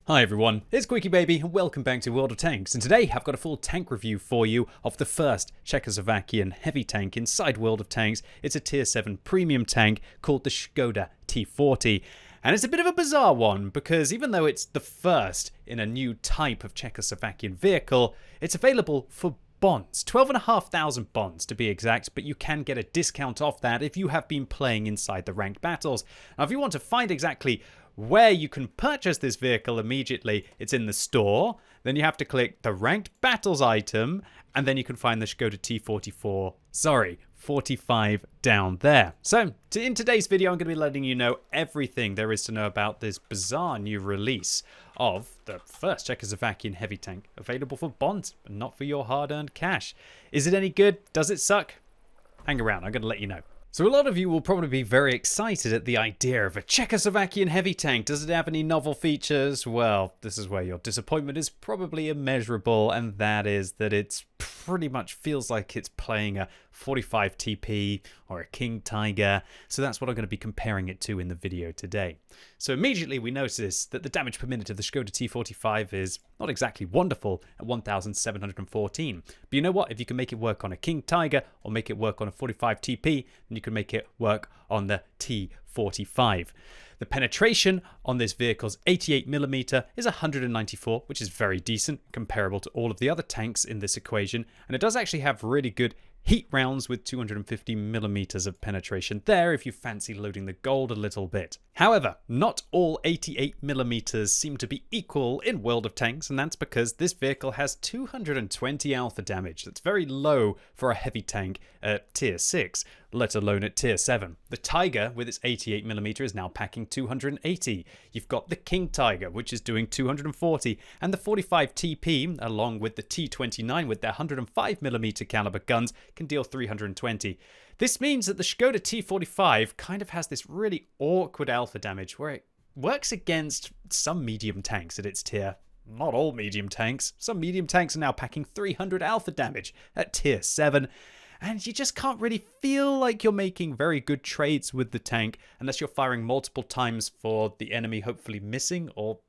Hi everyone, it's QuickyBaby and welcome back to World of Tanks, and today I've got a full tank review for you of the first Czechoslovakian heavy tank inside World of Tanks. It's a tier 7 premium tank called the Skoda T40. And it's a bit of a bizarre one because even though it's the first in a new type of Czechoslovakian vehicle, it's available for bonds, 12,500 bonds to be exact, but you can get a discount off that if you have been playing inside the ranked battles. Now if you want to find exactly where you can purchase this vehicle immediately, it's in the store. Then you have to click the ranked battles item, and then you can find the Skoda T44, 45 down there. So in today's video, I'm going to be letting you know everything there is to know about this bizarre new release of the first Czechoslovakian heavy tank available for bonds, but not for your hard-earned cash. Is it any good? Does it suck? Hang around, I'm going to let you know. So a lot of you will probably be very excited at the idea of a Czechoslovakian heavy tank. Does it have any novel features? Well, this is where your disappointment is probably immeasurable, and that is that it's pretty much feels like it's playing a 45 TP or a King Tiger. So that's what I'm going to be comparing it to in the video today. So immediately we notice that the damage per minute of the Skoda T45 is not exactly wonderful at 1,714. But you know what? If you can make it work on a King Tiger or make it work on a 45 TP, then you can make it work on the T45. The penetration on this vehicle's 88mm is 194, which is very decent, comparable to all of the other tanks in this equation. And it does actually have really good heat rounds with 250mm of penetration there if you fancy loading the gold a little bit. However, not all 88mm seem to be equal in World of Tanks, and that's because this vehicle has 220 alpha damage. That's very low for a heavy tank at tier 6, let alone at tier 7. The Tiger with its 88mm is now packing 280. You've got the King Tiger, which is doing 240, and the 45 TP, along with the T29 with their 105mm caliber guns, can deal 320. This means that the Skoda T45 kind of has this really awkward alpha damage where it works against some medium tanks at its tier. Not all medium tanks. Some medium tanks are now packing 300 alpha damage at tier 7. And you just can't really feel like you're making very good trades with the tank unless you're firing multiple times for the enemy hopefully missing or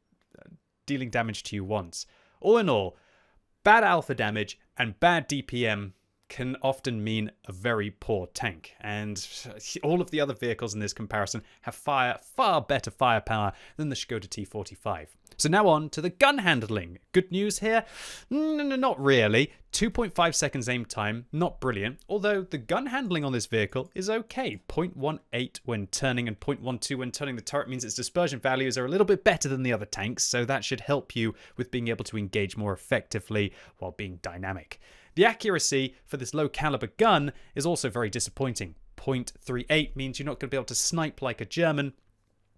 dealing damage to you once. All in all, bad alpha damage and bad DPM can often mean a very poor tank, and all of the other vehicles in this comparison have far better firepower than the Skoda T45. So now on to the gun handling. Good news here? Not really. 2.5 seconds aim time, not brilliant, although the gun handling on this vehicle is okay. 0.18 when turning and 0.12 when turning the turret means its dispersion values are a little bit better than the other tanks, so that should help you with being able to engage more effectively while being dynamic. The accuracy for this low caliber gun is also very disappointing. 0.38 means you're not going to be able to snipe like a German.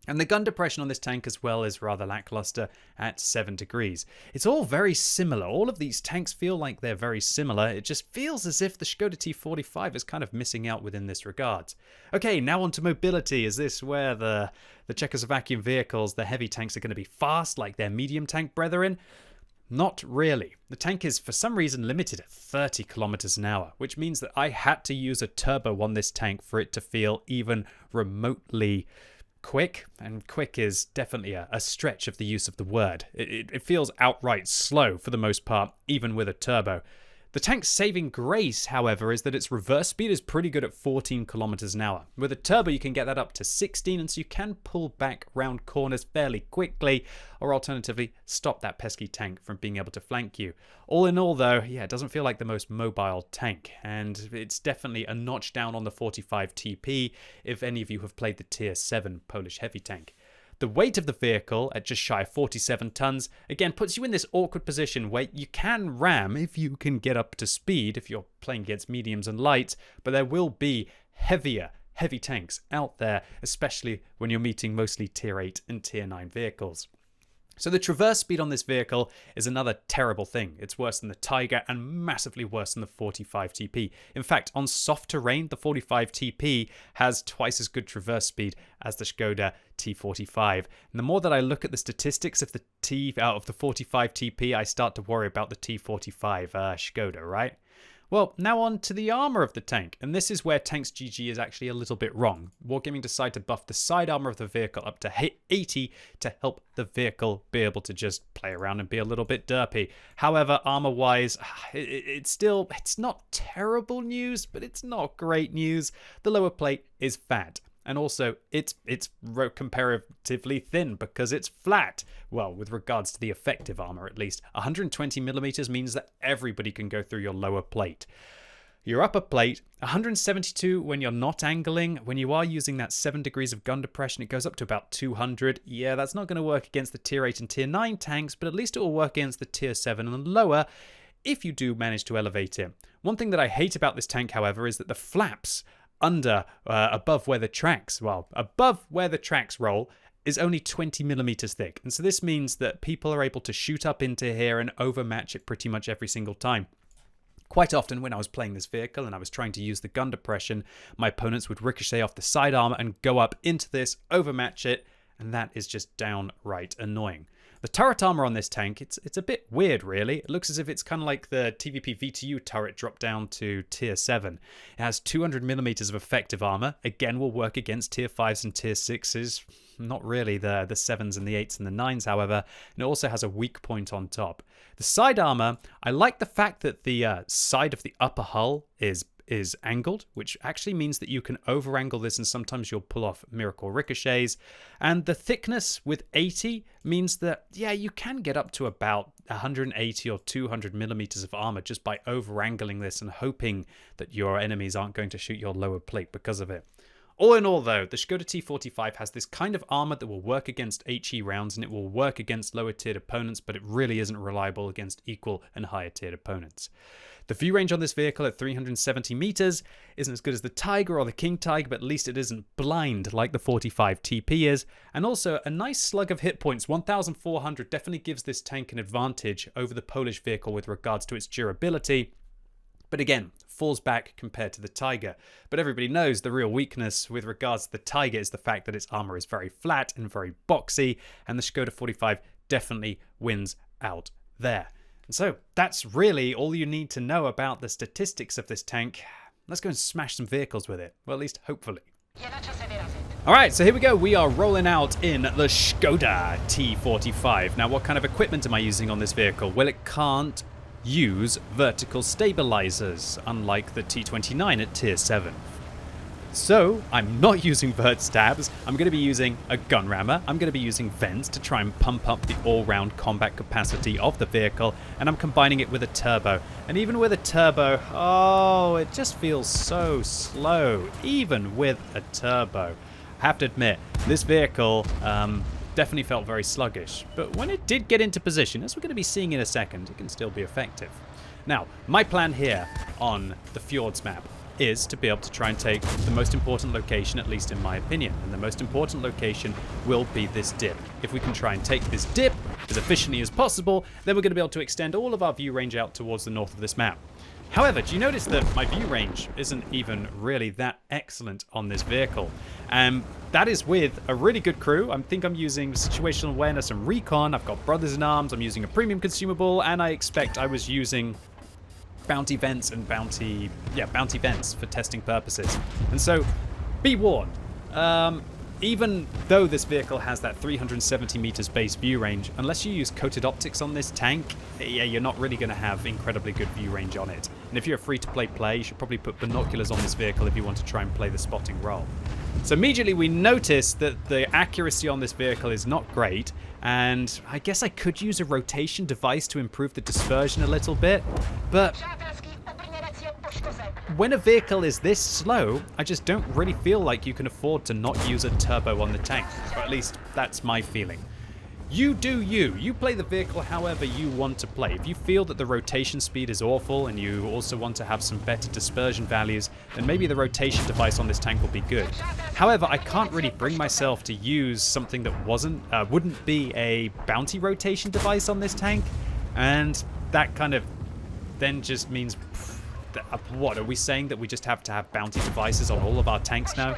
And the gun depression on this tank as well is rather lackluster at 7 degrees. It's all very similar. All of these tanks feel like they're very similar. It just feels as if the Skoda T45 is kind of missing out within this regard. Okay, now on to mobility. Is this where the Czechoslovakian vehicles, the heavy tanks, are going to be fast like their medium tank brethren? Not really. The tank is for some reason limited at 30 kilometers an hour, which means that I had to use a turbo on this tank for it to feel even remotely quick, and quick is definitely a stretch of the use of the word. It feels outright slow for the most part, even with a turbo. The tank's saving grace, however, is that its reverse speed is pretty good at 14 kilometers an hour. With a turbo, you can get that up to 16, and so you can pull back round corners fairly quickly, or alternatively, stop that pesky tank from being able to flank you. All in all, though, yeah, it doesn't feel like the most mobile tank, and it's definitely a notch down on the 45 TP if any of you have played the tier 7 Polish heavy tank. The weight of the vehicle at just shy of 47 tons, again, puts you in this awkward position where you can ram if you can get up to speed if you're playing against mediums and lights, but there will be heavy tanks out there, especially when you're meeting mostly tier 8 and tier 9 vehicles. So the traverse speed on this vehicle is another terrible thing. It's worse than the Tiger and massively worse than the 45 TP. In fact, on soft terrain, the 45 TP has twice as good traverse speed as the Skoda T45. And the more that I look at the statistics of the T out of the 45 TP, I start to worry about the T45 Skoda, right? Well, now on to the armor of the tank, and this is where Tanks GG is actually a little bit wrong. Wargaming decided to buff the side armor of the vehicle up to 80 to help the vehicle be able to just play around and be a little bit derpy. However, armor-wise, it's not terrible news, but it's not great news. The lower plate is fat. And also, it's comparatively thin because it's flat. Well, with regards to the effective armor, at least. 120 millimeters means that everybody can go through your lower plate. Your upper plate, 172 when you're not angling. When you are using that 7 degrees of gun depression, it goes up to about 200. Yeah, that's not going to work against the Tier 8 and Tier 9 tanks, but at least it will work against the Tier 7 and lower if you do manage to elevate it. One thing that I hate about this tank, however, is that the flaps above where the tracks roll is only 20 millimeters thick. And so this means that people are able to shoot up into here and overmatch it pretty much every single time. Quite often when I was playing this vehicle and I was trying to use the gun depression, my opponents would ricochet off the side armor and go up into this, overmatch it, and that is just downright annoying. The turret armor on this tank, it's a bit weird really. It looks as if it's kind of like the TVP VTU turret dropped down to Tier 7. It has 200 millimeters of effective armor. Again, will work against Tier 5s and Tier 6s. Not really the 7s and the 8s and the 9s, however. And it also has a weak point on top. The side armor, I like the fact that the side of the upper hull is angled, which actually means that you can over angle this and sometimes you'll pull off miracle ricochets. And the thickness with 80 means that, yeah, you can get up to about 180 or 200 millimeters of armor just by over angling this and hoping that your enemies aren't going to shoot your lower plate because of it. All in all, though, the Skoda T45 has this kind of armor that will work against HE rounds and it will work against lower tiered opponents, but it really isn't reliable against equal and higher tiered opponents. The view range on this vehicle at 370 meters isn't as good as the Tiger or the King Tiger, but at least it isn't blind like the 45 TP is. And also a nice slug of hit points, 1,400, definitely gives this tank an advantage over the Polish vehicle with regards to its durability. But again, falls back compared to the Tiger. But everybody knows the real weakness with regards to the Tiger is the fact that its armor is very flat and very boxy, and the Skoda 45 definitely wins out there. And so that's really all you need to know about the statistics of this tank. Let's go and smash some vehicles with it. Well, at least hopefully. Alright, so here we go. We are rolling out in the Skoda T45. Now, what kind of equipment am I using on this vehicle? Well, it can't use vertical stabilizers, unlike the T29 at Tier 7. So, I'm not using vert stabs. I'm going to be using a gun rammer. I'm going to be using vents to try and pump up the all-round combat capacity of the vehicle, and I'm combining it with a turbo. And even with a turbo, oh, it just feels so slow, even with a turbo. I have to admit, this vehicle definitely felt very sluggish, but when it did get into position, as we're going to be seeing in a second, it can still be effective. Now, my plan here on the Fjords map is to be able to try and take the most important location, at least in my opinion. And the most important location will be this dip. If we can try and take this dip as efficiently as possible, then we're going to be able to extend all of our view range out towards the north of this map. However, do you notice that my view range isn't even really that excellent on this vehicle? That is with a really good crew. I think I'm using situational awareness and recon. I've got brothers in arms. I'm using a premium consumable, and I expect I was using bounty vents and bounty vents for testing purposes. And so, be warned. Even though this vehicle has that 370 meters base view range, unless you use coated optics on this tank, yeah, you're not really going to have incredibly good view range on it. And if you're a free-to-play player, you should probably put binoculars on this vehicle if you want to try and play the spotting role. So immediately we notice that the accuracy on this vehicle is not great, and I guess I could use a rotation device to improve the dispersion a little bit, but when a vehicle is this slow, I just don't really feel like you can afford to not use a turbo on the tank, or at least that's my feeling. You do you. You play the vehicle however you want to play. If you feel that the rotation speed is awful and you also want to have some better dispersion values, then maybe the rotation device on this tank will be good. However, I can't really bring myself to use something that wouldn't be a bounty rotation device on this tank, and that kind of then just means, what, are we saying that we just have to have bounty devices on all of our tanks now?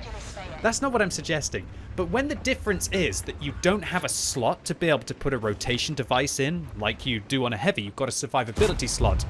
That's not what I'm suggesting. But when the difference is that you don't have a slot to be able to put a rotation device in, like you do on a heavy, you've got a survivability slot.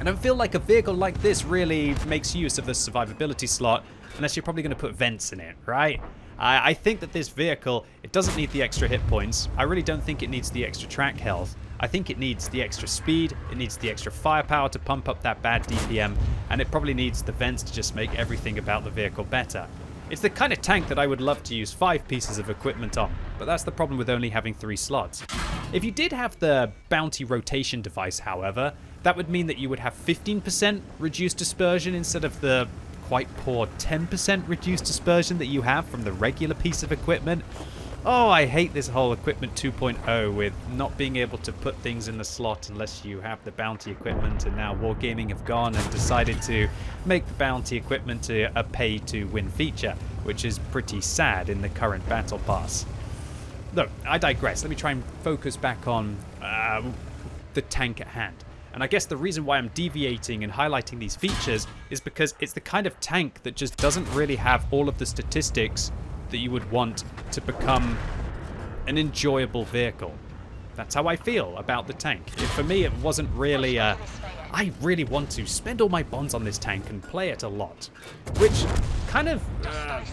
I don't feel like a vehicle like this really makes use of the survivability slot unless you're probably going to put vents in it, right? I think that this vehicle, it doesn't need the extra hit points. I really don't think it needs the extra track health. I think it needs the extra speed, it needs the extra firepower to pump up that bad DPM, and it probably needs the vents to just make everything about the vehicle better. It's the kind of tank that I would love to use 5 pieces of equipment on, but that's the problem with only having 3 slots. If you did have the bounty rotation device, however, that would mean that you would have 15% reduced dispersion instead of the quite poor 10% reduced dispersion that you have from the regular piece of equipment. Oh, I hate this whole equipment 2.0 with not being able to put things in the slot unless you have the bounty equipment, and now Wargaming have gone and decided to make the bounty equipment a pay-to-win feature, which is pretty sad in the current battle pass. Look, I digress. Let me try and focus back on the tank at hand. And I guess the reason why I'm deviating and highlighting these features is because it's the kind of tank that just doesn't really have all of the statistics that you would want to become an enjoyable vehicle. That's how I feel about the tank. For me, it wasn't really I really want to spend all my bonds on this tank and play it a lot. Which kind of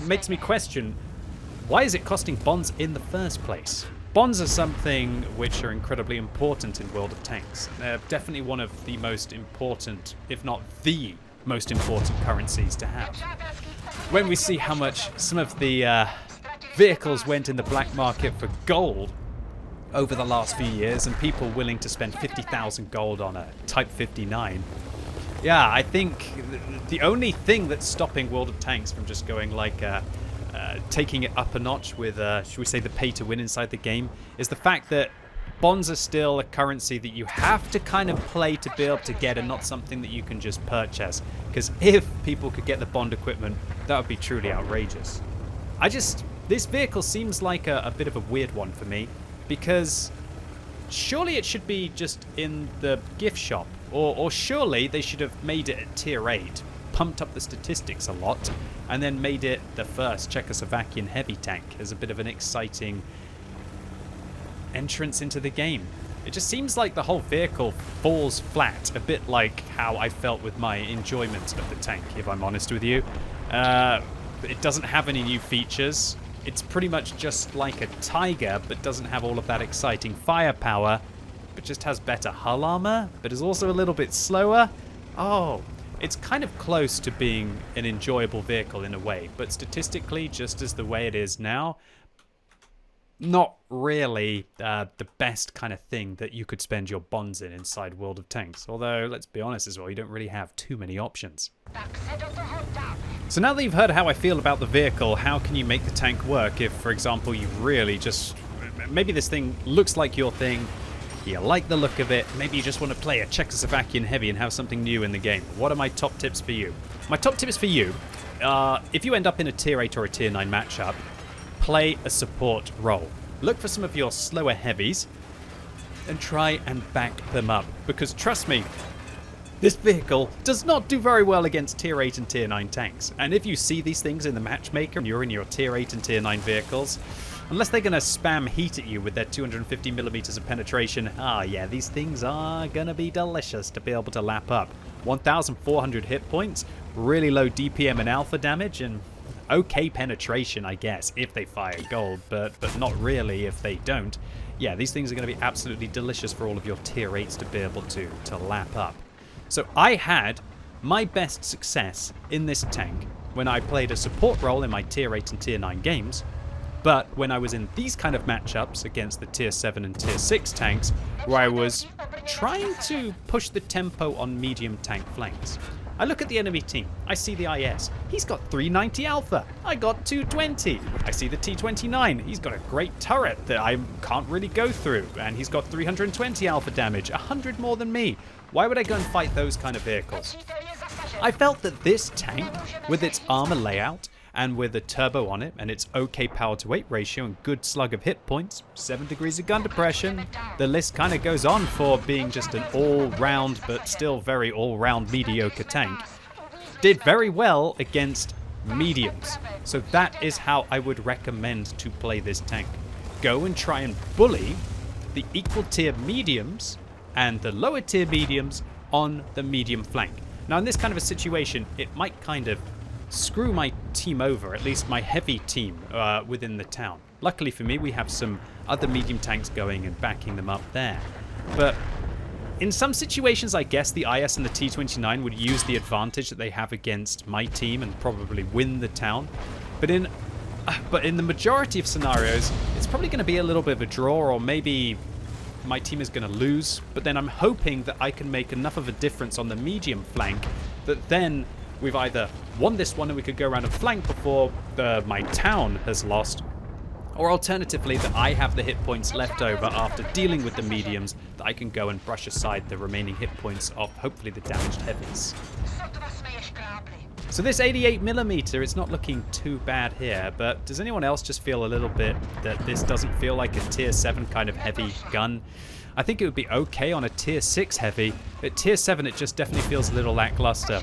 makes me question, why is it costing bonds in the first place? Bonds are something which are incredibly important in World of Tanks. They're definitely one of the most important, if not the most important currencies to have. When we see how much some of the vehicles went in the black market for gold over the last few years, and people willing to spend 50,000 gold on a Type 59, yeah, I think the only thing that's stopping World of Tanks from just going like taking it up a notch with, should we say, the pay to win inside the game, is the fact that bonds are still a currency that you have to kind of play to be able to get, and not something that you can just purchase. Because if people could get the bond equipment, that would be truly outrageous. This vehicle seems like a bit of a weird one for me, because surely it should be just in the gift shop, or surely they should have made it at tier 8, pumped up the statistics a lot, and then made it the first Czechoslovakian heavy tank as a bit of an exciting entrance into the game. It just seems like the whole vehicle falls flat, a bit like how I felt with my enjoyment of the tank, if I'm honest with you. It doesn't have any new features. It's pretty much just like a Tiger, but doesn't have all of that exciting firepower, but just has better hull armor, but is also a little bit slower. Oh, it's kind of close to being an enjoyable vehicle in a way, but statistically, just as the way it is now, not really the best kind of thing that you could spend your bonds in inside World of Tanks. Although, let's be honest as well, you don't really have too many options. So now that you've heard how I feel about the vehicle, how can you make the tank work if, for example, you really just... maybe this thing looks like your thing, you like the look of it, maybe you just want to play a Czechoslovakian heavy and have something new in the game. What are my top tips for you? My top tips for you, if you end up in a tier 8 or a tier 9 matchup, play a support role. Look for some of your slower heavies and try and back them up. Because trust me, this vehicle does not do very well against tier 8 and tier 9 tanks. And if you see these things in the matchmaker and you're in your tier 8 and tier 9 vehicles, unless they're going to spam heat at you with their 250 millimeters of penetration, yeah, these things are going to be delicious to be able to lap up. 1,400 hit points, really low DPM and alpha damage, and okay penetration, I guess, if they fire gold, but not really if they don't. Yeah, these things are going to be absolutely delicious for all of your tier 8s to be able to lap up. So I had my best success in this tank when I played a support role in my tier 8 and tier 9 games, but when I was in these kind of matchups against the tier 7 and tier 6 tanks, where I was trying to push the tempo on medium tank flanks. I look at the enemy team, I see the IS, he's got 390 alpha, I got 220. I see the T29, he's got a great turret that I can't really go through, and he's got 320 alpha damage, 100 more than me. Why would I go and fight those kind of vehicles? I felt that this tank, with its armor layout, and with a turbo on it, and its okay power to weight ratio and good slug of hit points, 7 degrees of gun depression, the list kind of goes on for being just an all-round, but still very all-round mediocre tank, did very well against mediums. So that is how I would recommend to play this tank. Go and try and bully the equal tier mediums and the lower tier mediums on the medium flank. Now, in this kind of a situation, it might kind of screw my team over, at least my heavy team within the town. Luckily for me, we have some other medium tanks going and backing them up there. But in some situations, I guess the IS and the T29 would use the advantage that they have against my team and probably win the town. But in the majority of scenarios, it's probably going to be a little bit of a draw, or maybe my team is going to lose. But then I'm hoping that I can make enough of a difference on the medium flank that then we've either won this one and we could go around and flank before my town has lost, or alternatively that I have the hit points left over after dealing with the mediums, that I can go and brush aside the remaining hit points of hopefully the damaged heavies. So this 88mm, it's not looking too bad here, but does anyone else just feel a little bit that this doesn't feel like a tier 7 kind of heavy gun? I think it would be okay on a tier 6 heavy, but tier 7 it just definitely feels a little lackluster.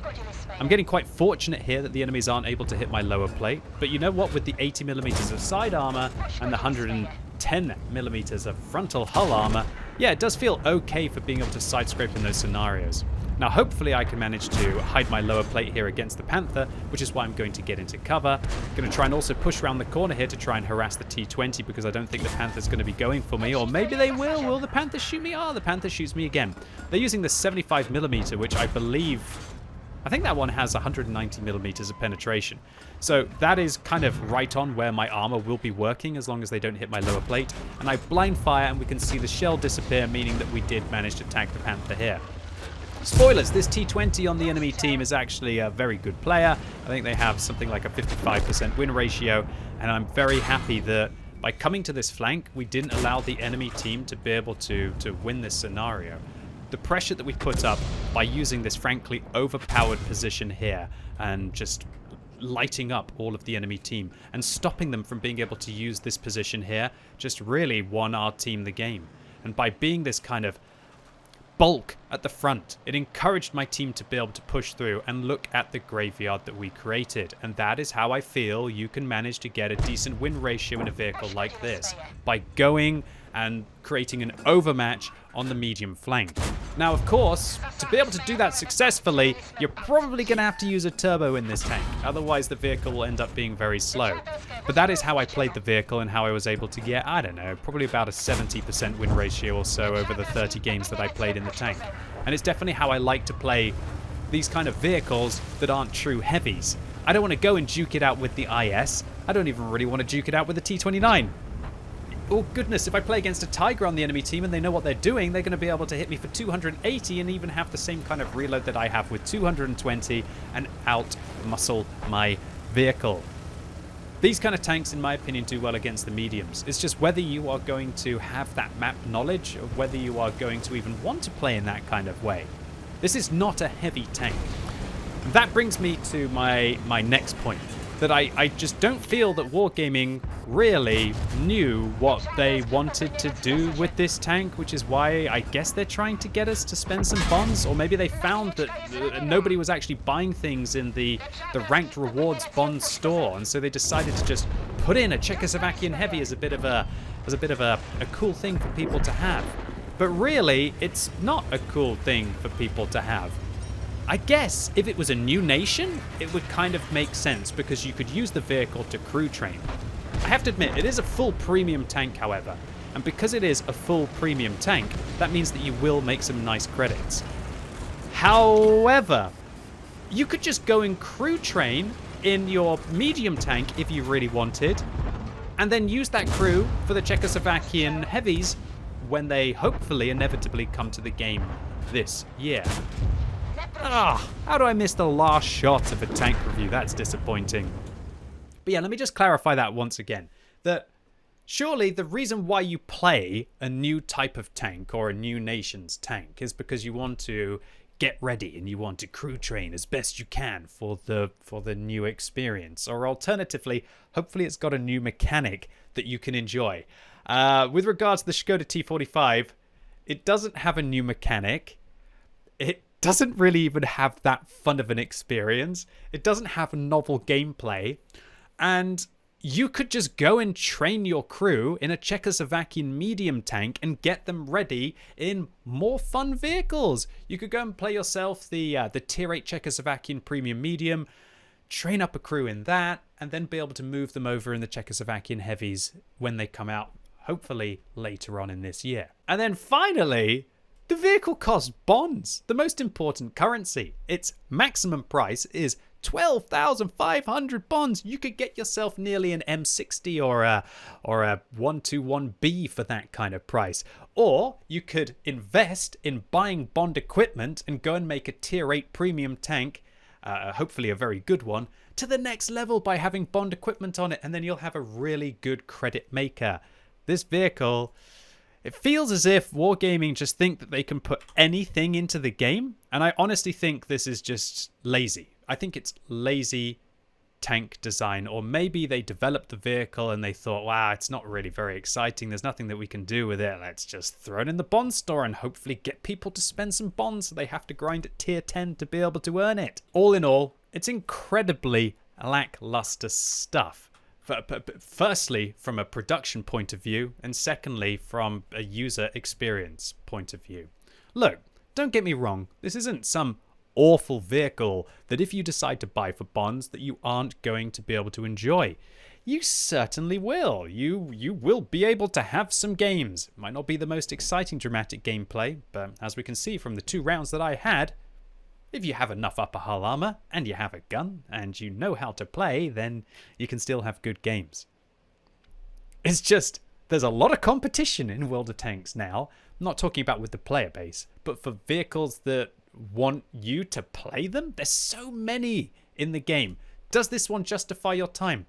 I'm getting quite fortunate here that the enemies aren't able to hit my lower plate, but you know what, with the 80mm of side armor and the 110mm of frontal hull armor, yeah, it does feel okay for being able to side scrape in those scenarios. Now hopefully I can manage to hide my lower plate here against the Panther, which is why I'm going to get into cover. I'm going to try and also push around the corner here to try and harass the T20, because I don't think the Panther's going to be going for me, or maybe they will. Will the Panther shoot me? Oh, the Panther shoots me again. They're using the 75mm, which I think that one has 190mm of penetration. So that is kind of right on where my armor will be working as long as they don't hit my lower plate. And I blind fire and we can see the shell disappear, meaning that we did manage to tag the Panther here. Spoilers, this T20 on the enemy team is actually a very good player. I think they have something like a 55% win ratio, and I'm very happy that by coming to this flank, we didn't allow the enemy team to be able to win this scenario. The pressure that we put up by using this frankly overpowered position here and just lighting up all of the enemy team and stopping them from being able to use this position here just really won our team the game. And by being this kind of bulk at the front, it encouraged my team to be able to push through and look at the graveyard that we created. And that is how I feel you can manage to get a decent win ratio in a vehicle like this, by going and creating an overmatch on the medium flank. Now, of course, to be able to do that successfully, you're probably going to have to use a turbo in this tank. Otherwise, the vehicle will end up being very slow. But that is how I played the vehicle and how I was able to get, I don't know, probably about a 70% win ratio or so over the 30 games that I played in the tank. And it's definitely how I like to play these kind of vehicles that aren't true heavies. I don't want to go and duke it out with the IS. I don't even really want to duke it out with the T29. Oh goodness, if I play against a Tiger on the enemy team and they know what they're doing, they're going to be able to hit me for 280 and even have the same kind of reload that I have with 220 and out-muscle my vehicle. These kind of tanks, in my opinion, do well against the mediums. It's just whether you are going to have that map knowledge or whether you are going to even want to play in that kind of way. This is not a heavy tank. That brings me to my next point. That I just don't feel that Wargaming really knew what they wanted to do with this tank, which is why I guess they're trying to get us to spend some bonds, or maybe they found that nobody was actually buying things in the ranked rewards bond store, and so they decided to just put in a Czechoslovakian heavy as a bit of a cool thing for people to have. But really, it's not a cool thing for people to have. I guess if it was a new nation, it would kind of make sense because you could use the vehicle to crew train. I have to admit, it is a full premium tank, however, and because it is a full premium tank, that means that you will make some nice credits. However, you could just go and crew train in your medium tank if you really wanted, and then use that crew for the Czechoslovakian heavies when they hopefully inevitably come to the game this year. How do I miss the last shot of a tank review? That's disappointing. But yeah, let me just clarify that once again. That surely the reason why you play a new type of tank or a new nation's tank is because you want to get ready and you want to crew train as best you can for the new experience. Or alternatively, hopefully it's got a new mechanic that you can enjoy. With regards to the Skoda T45, it doesn't have a new mechanic. It doesn't really even have that fun of an experience. It doesn't have novel gameplay. And you could just go and train your crew in a Czechoslovakian medium tank and get them ready in more fun vehicles. You could go and play yourself the Tier 8 Czechoslovakian premium medium, train up a crew in that, and then be able to move them over in the Czechoslovakian heavies when they come out, hopefully later on in this year. And then finally, the vehicle costs bonds, the most important currency. Its maximum price is 12,500 bonds. You could get yourself nearly an M60 or a 121B for that kind of price. Or you could invest in buying bond equipment and go and make a Tier 8 premium tank, hopefully a very good one, to the next level by having bond equipment on it, and then you'll have a really good credit maker. This vehicle, it feels as if Wargaming just think that they can put anything into the game, and I honestly think this is just lazy. I think it's lazy tank design, or maybe they developed the vehicle and they thought, wow, it's not really very exciting. There's nothing that we can do with it. Let's just throw it in the bond store and hopefully get people to spend some bonds so they have to grind at tier 10 to be able to earn it. All in all, it's incredibly lackluster stuff. Firstly, from a production point of view, and secondly, from a user experience point of view. Look, don't get me wrong. This isn't some awful vehicle that if you decide to buy for bonds that you aren't going to be able to enjoy. You certainly will. You will be able to have some games. It might not be the most exciting dramatic gameplay, but as we can see from the 2 rounds that I had, if you have enough upper hull armor and you have a gun and you know how to play, then you can still have good games. It's just, there's a lot of competition in World of Tanks now. I'm not talking about with the player base, but for vehicles that want you to play them. There's so many in the game. Does this one justify your time?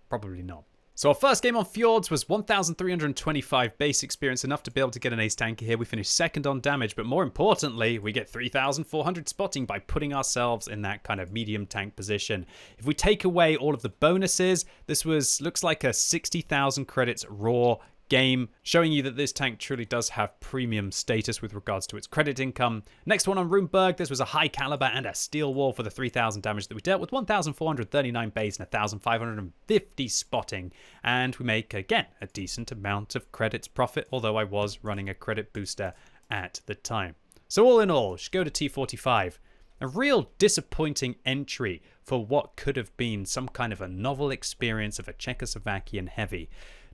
Probably not. So our first game on Fjords was 1,325 base experience, enough to be able to get an ace tanker here. We finished second on damage, but more importantly, we get 3,400 spotting by putting ourselves in that kind of medium tank position. If we take away all of the bonuses, this looks like a 60,000 credits raw game, showing you that this tank truly does have premium status with regards to its credit income. Next one on Runeberg, this was a high caliber and a steel wall for the 3,000 damage that we dealt with, 1,439 base and 1,550 spotting, and we make again a decent amount of credits profit, although I was running a credit booster at the time. So all in all, Skoda T45, a real disappointing entry for what could have been some kind of a novel experience of a Czechoslovakian heavy.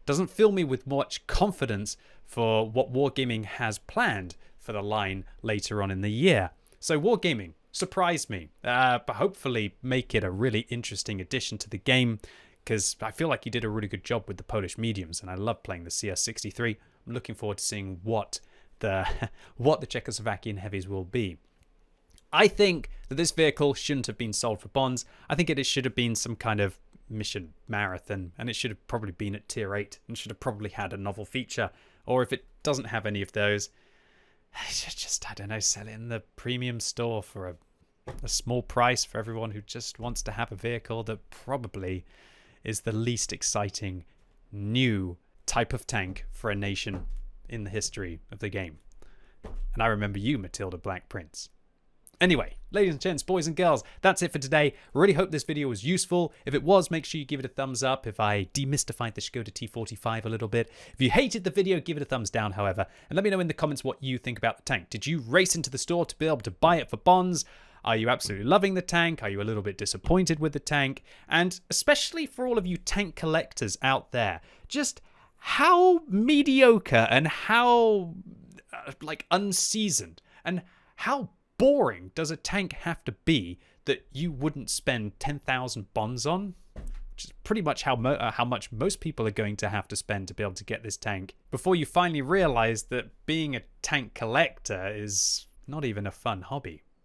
Doesn't fill me with much confidence for what Wargaming has planned for the line later on in the year. So Wargaming, surprise me, but hopefully make it a really interesting addition to the game, because I feel like you did a really good job with the Polish mediums, and I love playing the CS63. I'm looking forward to seeing what the Czechoslovakian heavies will be. I think that this vehicle shouldn't have been sold for bonds. I think it should have been some kind of mission marathon, and it should have probably been at tier 8 and should have probably had a novel feature. Or if it doesn't have any of those, just, I don't know, sell it in the premium store for a small price for everyone who just wants to have a vehicle that probably is the least exciting new type of tank for a nation in the history of the game. And I remember you, Matilda Black Prince. Anyway, ladies and gents, boys and girls, that's it for today. Really hope this video was useful. If it was, make sure you give it a thumbs up if I demystified the Skoda T45 a little bit. If you hated the video, give it a thumbs down, however. And let me know in the comments what you think about the tank. Did you race into the store to be able to buy it for bonds? Are you absolutely loving the tank? Are you a little bit disappointed with the tank? And especially for all of you tank collectors out there, just how mediocre and how unseasoned and how boring does a tank have to be that you wouldn't spend 10,000 bonds on? Which is pretty much how much most people are going to have to spend to be able to get this tank, before you finally realize that being a tank collector is not even a fun hobby.